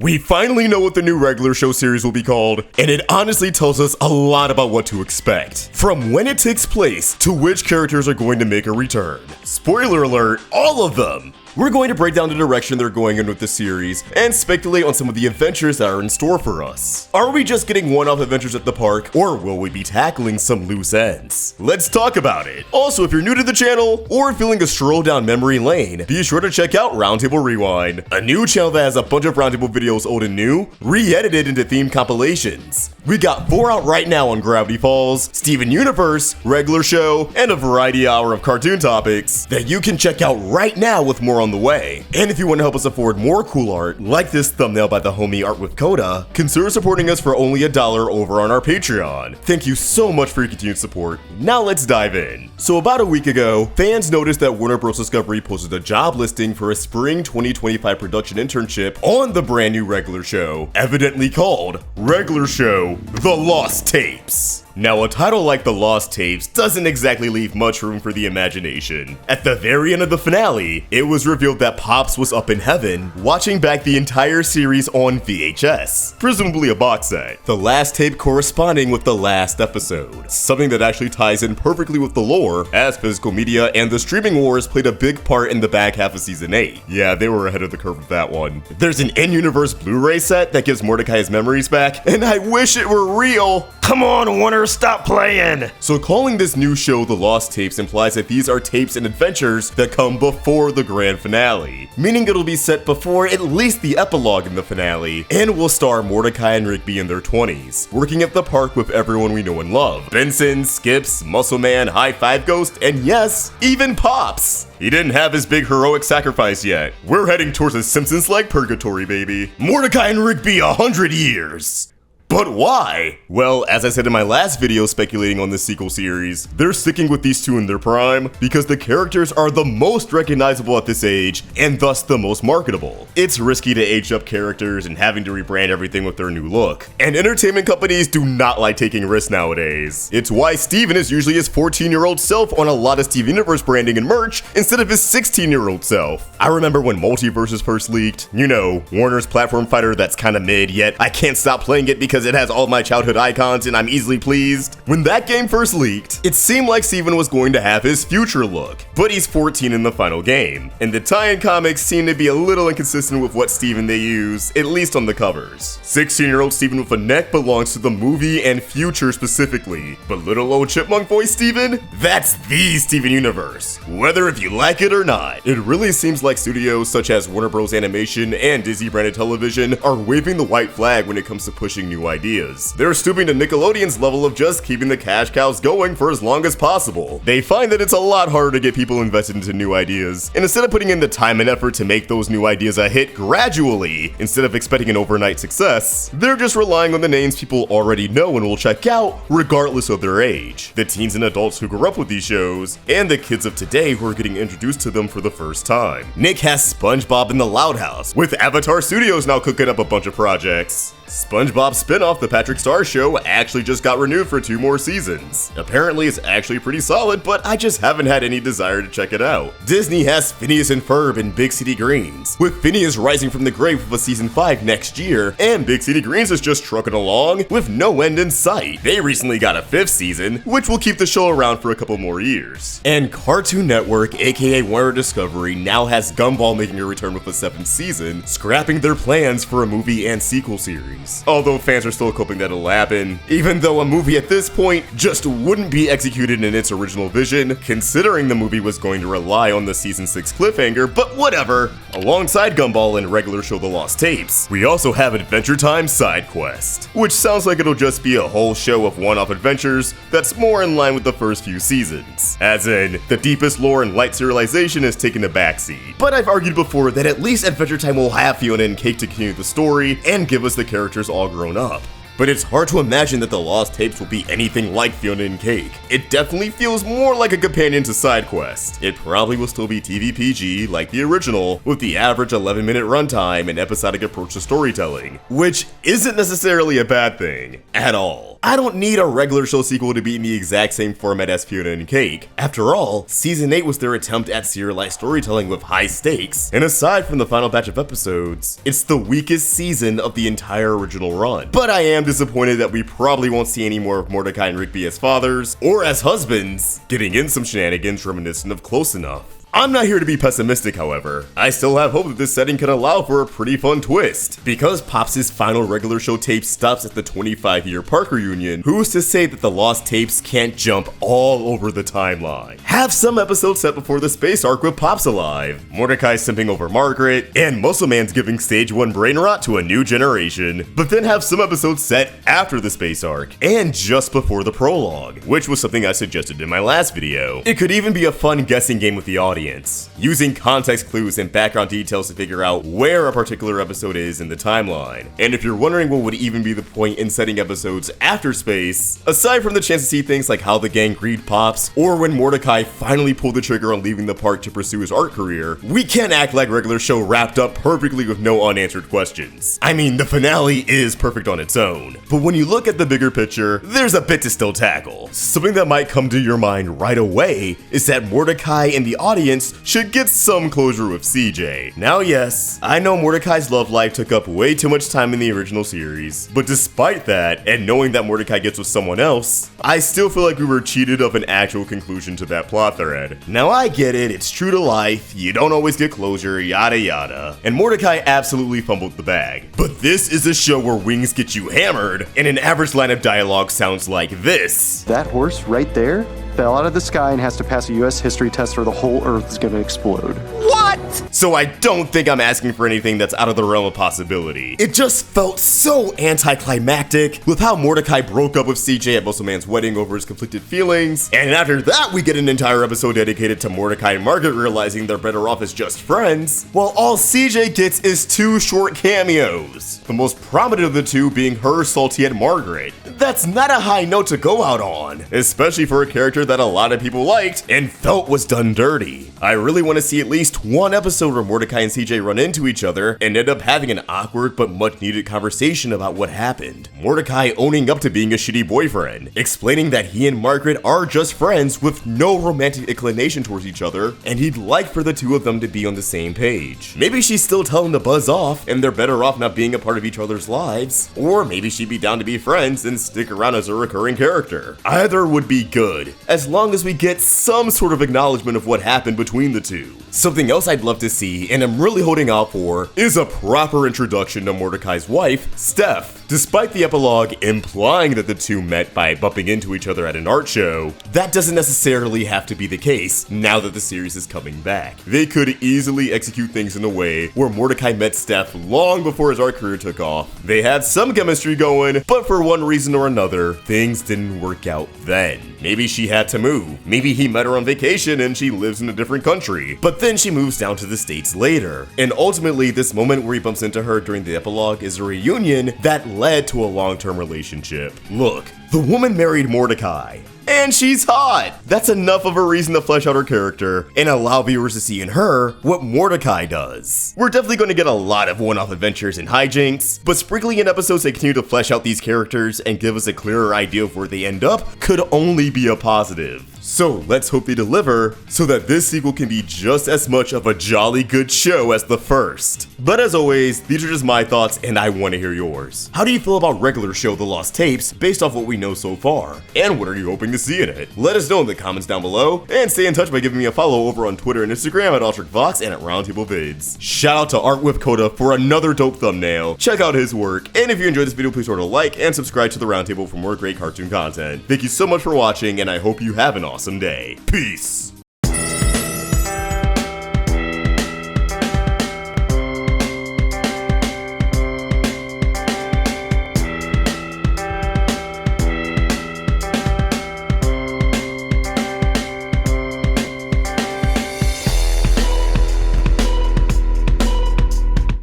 We finally know what the new regular show series will be called, and it honestly tells us a lot about what to expect. From when it takes place to which characters are going to make a return. Spoiler alert, all of them! We're going to break down the direction they're going in with the series and speculate on some of the adventures that are in store for us. Are we just getting one-off adventures at the park, or will we be tackling some loose ends? Let's talk about it. Also, if you're new to the channel or feeling a stroll down memory lane, be sure to check out Roundtable Rewind, a new channel that has a bunch of Roundtable videos old and new, re-edited into themed compilations. We got 4 out right now on Gravity Falls, Steven Universe, regular show, and a variety hour of cartoon topics that you can check out right now with more on the way. And if you want to help us afford more cool art, like this thumbnail by the homie Art with Coda, consider supporting us for only $1 over on our Patreon. Thank you so much for your continued support. Now let's dive in. So about a week ago, fans noticed that Warner Bros. Discovery posted a job listing for a spring 2025 production internship on the brand new regular show, evidently called Regular Show: The Lost Tapes. Now, a title like The Lost Tapes doesn't exactly leave much room for the imagination. At the very end of the finale, it was revealed that Pops was up in heaven, watching back the entire series on VHS, presumably a box set. The last tape corresponding with the last episode, something that actually ties in perfectly with the lore, as physical media and the streaming wars played a big part in the back half of season 8. Yeah, they were ahead of the curve with that one. There's an in-universe Blu-ray set that gives Mordecai his memories back, and I wish it were real! Come on, Warner, stop playing! So calling this new show The Lost Tapes implies that these are tapes and adventures that come before the grand finale, meaning it'll be set before at least the epilogue in the finale, and will star Mordecai and Rigby in their 20s, working at the park with everyone we know and love. Benson, Skips, Muscle Man, High Five Ghost, and yes, even Pops! He didn't have his big heroic sacrifice yet. We're heading towards a Simpsons-like purgatory, baby. Mordecai and Rigby 100 years! But why? Well, as I said in my last video speculating on this sequel series, they're sticking with these two in their prime because the characters are the most recognizable at this age and thus the most marketable. It's risky to age up characters and having to rebrand everything with their new look. And entertainment companies do not like taking risks nowadays. It's why Steven is usually his 14-year-old self on a lot of Steven Universe branding and merch instead of his 16-year-old self. I remember when Multiverses first leaked, you know, Warner's platform fighter that's kinda mid, yet I can't stop playing it because it has all of my childhood icons and I'm easily pleased. When that game first leaked, it seemed like Steven was going to have his future look, but he's 14 in the final game, and the tie-in comics seem to be a little inconsistent with what Steven they use, at least on the covers. 16-year-old Steven with a neck belongs to the movie and future specifically, but little old chipmunk voice Steven? That's the Steven Universe, whether if you like it or not. It really seems like studios such as Warner Bros. Animation and Disney branded television are waving the white flag when it comes to pushing new ideas. They're stooping to Nickelodeon's level of just keeping the cash cows going for as long as possible. They find that it's a lot harder to get people invested into new ideas, and instead of putting in the time and effort to make those new ideas a hit gradually, instead of expecting an overnight success, they're just relying on the names people already know and will check out regardless of their age. The teens and adults who grew up with these shows, and the kids of today who are getting introduced to them for the first time. Nick has SpongeBob in the Loud House, with Avatar Studios now cooking up a bunch of projects. SpongeBob's spin-off, The Patrick Star Show, actually just got renewed for 2 more seasons. Apparently it's actually pretty solid, but I just haven't had any desire to check it out. Disney has Phineas and Ferb in Big City Greens, with Phineas rising from the grave with a season 5 next year, and Big City Greens is just trucking along with no end in sight. They recently got a 5th season, which will keep the show around for a couple more years. And Cartoon Network, aka Warner Discovery, now has Gumball making a return with a 7th season, scrapping their plans for a movie and sequel series. Although fans are still hoping that'll happen, even though a movie at this point just wouldn't be executed in its original vision, considering the movie was going to rely on the season 6 cliffhanger, but whatever. Alongside Gumball and regular show The Lost Tapes, we also have Adventure Time Side Quest, which sounds like it'll just be a whole show of one-off adventures that's more in line with the first few seasons. As in, the deepest lore and light serialization is taking a backseat. But I've argued before that at least Adventure Time will have Fiona and Cake to continue the story and give us the characters all grown up. But it's hard to imagine that The Lost Tapes will be anything like Fiona and Cake. It definitely feels more like a companion to Side Quest. It probably will still be TV PG like the original, with the average 11-minute runtime and episodic approach to storytelling, which isn't necessarily a bad thing at all. Hell, I don't need a regular show sequel to be in the exact same format as Fiona and Cake. After all, Season 8 was their attempt at serialized storytelling with high stakes, and aside from the final batch of episodes, it's the weakest season of the entire original run. But I am disappointed that we probably won't see any more of Mordecai and Rigby as fathers, or as husbands, getting in some shenanigans reminiscent of Close Enough. I'm not here to be pessimistic, however. I still have hope that this setting can allow for a pretty fun twist. Because Pops' final regular show tape stops at the 25-year Park reunion, who's to say that the lost tapes can't jump all over the timeline? Have some episodes set before the space arc with Pops alive, Mordecai simping over Margaret, and Muscle Man's giving stage 1 brain rot to a new generation, but then have some episodes set after the space arc, and just before the prologue, which was something I suggested in my last video. It could even be a fun guessing game with the audience, using context clues and background details to figure out where a particular episode is in the timeline. And if you're wondering what would even be the point in setting episodes after space, aside from the chance to see things like how the gang greet Pops, or when Mordecai finally pulled the trigger on leaving the park to pursue his art career, we can't act like regular show wrapped up perfectly with no unanswered questions. I mean, the finale is perfect on its own, but when you look at the bigger picture, there's a bit to still tackle. Something that might come to your mind right away is that Mordecai and the audience should get some closure with CJ. Now yes, I know Mordecai's love life took up way too much time in the original series, but despite that, and knowing that Mordecai gets with someone else, I still feel like we were cheated of an actual conclusion to that plot thread. Now I get it, it's true to life, you don't always get closure, yada yada, and Mordecai absolutely fumbled the bag. But this is a show where wings get you hammered, and an average line of dialogue sounds like this. That horse right there fell out of the sky and has to pass a US history test or the whole Earth is gonna explode. What? So I don't think I'm asking for anything that's out of the realm of possibility. It just felt so anticlimactic with how Mordecai broke up with CJ at Muscle Man's wedding over his conflicted feelings, and after that we get an entire episode dedicated to Mordecai and Margaret realizing they're better off as just friends, while all CJ gets is 2 short cameos, the most prominent of the 2 being her salty at Margaret. That's not a high note to go out on, especially for a character that a lot of people liked and felt was done dirty. I really want to see at least one episode where Mordecai and CJ run into each other and end up having an awkward but much needed conversation about what happened. Mordecai owning up to being a shitty boyfriend, explaining that he and Margaret are just friends with no romantic inclination towards each other, and he'd like for the 2 of them to be on the same page. Maybe she's still telling to buzz off and they're better off not being a part of each other's lives, or maybe she'd be down to be friends and stick around as a recurring character. Either would be good, as long as we get some sort of acknowledgement of what happened between the 2. Something else I'd love to see, and I'm really holding out for, is a proper introduction to Mordecai's wife, Stef. Despite the epilogue implying that the 2 met by bumping into each other at an art show, that doesn't necessarily have to be the case now that the series is coming back. They could easily execute things in a way where Mordecai met Stef long before his art career took off. They had some chemistry going, but for one reason or another, things didn't work out then. Maybe she had to move. Maybe he met her on vacation and she lives in a different country. But then she moves down to the States later. And ultimately, this moment where he bumps into her during the epilogue is a reunion that led to a long-term relationship. Look, the woman married Mordecai, and she's hot! That's enough of a reason to flesh out her character and allow viewers to see in her what Mordecai does. We're definitely going to get a lot of one-off adventures and hijinks, but sprinkling in episodes that continue to flesh out these characters and give us a clearer idea of where they end up could only be a positive. So let's hope they deliver so that this sequel can be just as much of a jolly good show as the first. But as always, these are just my thoughts and I want to hear yours. How do you feel about regular show The Lost Tapes based off what we know so far? And what are you hoping to see in it? Let us know in the comments down below, and stay in touch by giving me a follow over on Twitter and Instagram at AltricVox and at Roundtable Vids. Shout out to Art with Coda for another dope thumbnail. Check out his work, and if you enjoyed this video, please sort of like and subscribe to the Roundtable for more great cartoon content. Thank you so much for watching, and I hope you have an awesome day. Peace!